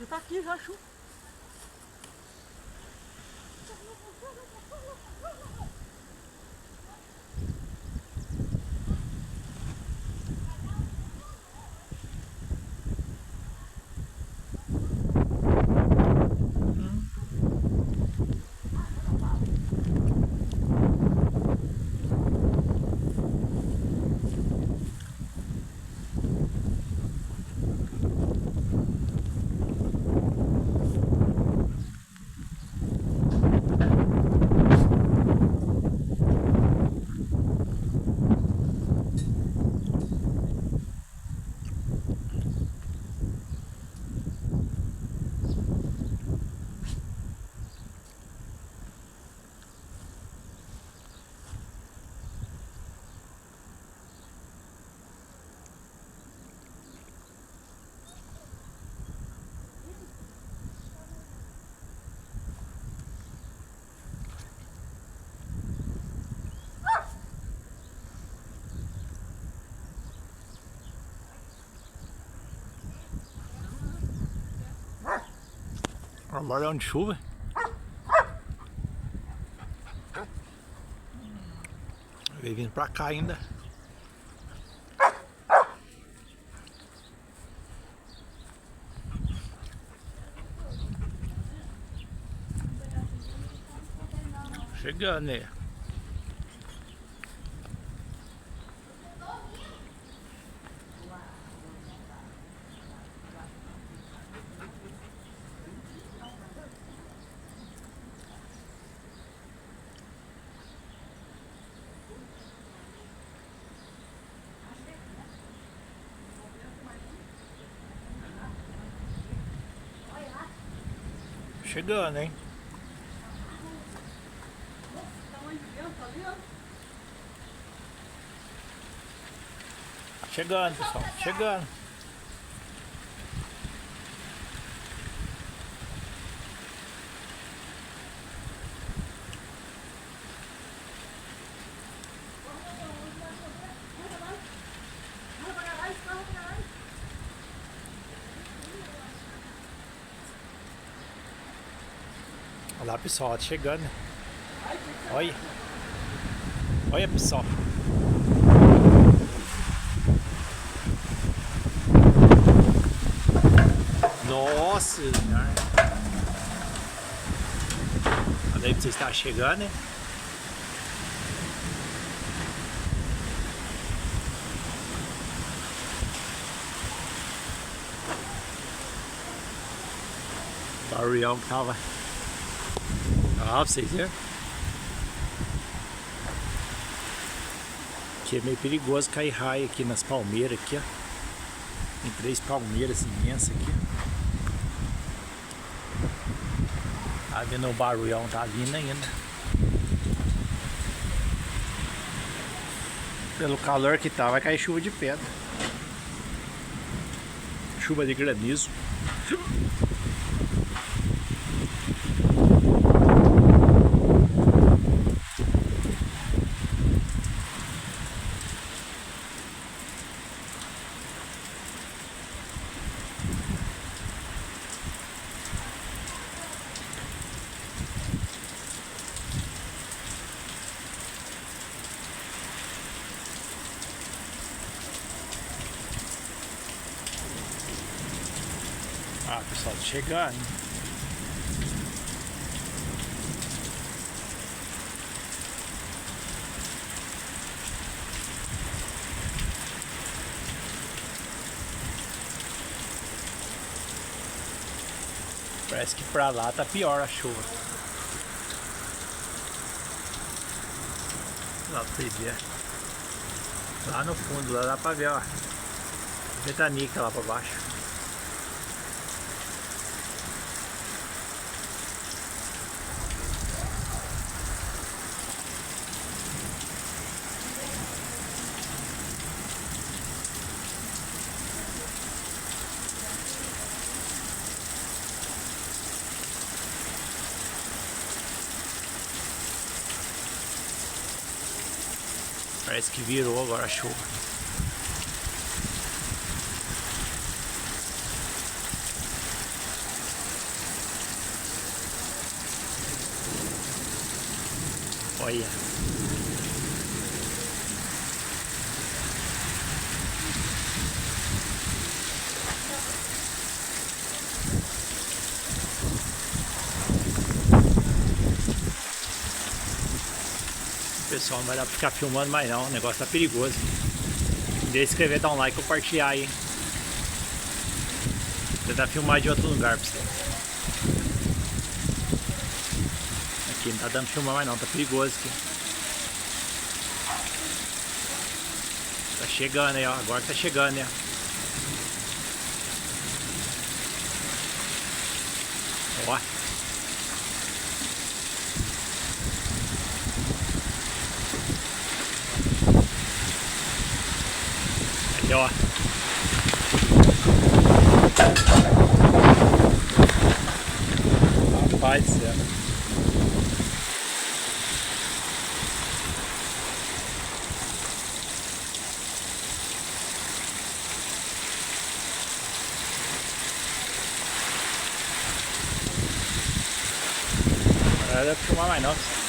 Já tá aqui, já achou. Barulhão de chuva. Veio vindo pra cá ainda. Chegando, né? Chegando, hein? Chegando, pessoal. Chegando. Olha lá, pessoal, tá chegando. Olha. Olha, pessoal. Nossa senhora. Olha aí pra vocês estarem chegando, né? Barulhão que tava. Olha lá pra vocês verem. Aqui é meio perigoso cair raio aqui nas palmeiras aqui, ó. Tem 3 palmeiras imensas aqui. Tá vendo o barulhão, tá vindo ainda. Pelo calor que tá, vai cair chuva de pedra. Chuva de granizo. Ah, pessoal, tá chegando. Parece que pra lá tá pior a chuva. Lá pra vocês verem. Lá no fundo, lá dá pra ver, ó. Ventanica lá pra baixo. Parece que virou agora a chuva. Olha. Pessoal, não vai dar pra ficar filmando mais não, o negócio tá perigoso. Deixa inscrever, dar um like e compartilhar aí. Vou tentar filmar de outro lugar pra você. Aqui não tá dando pra filmar mais não, tá perigoso aqui. Tá chegando aí, ó. Agora tá chegando, né? Ó. Aí, ó. Rapaz do céu. Não dá pra filmar mais não.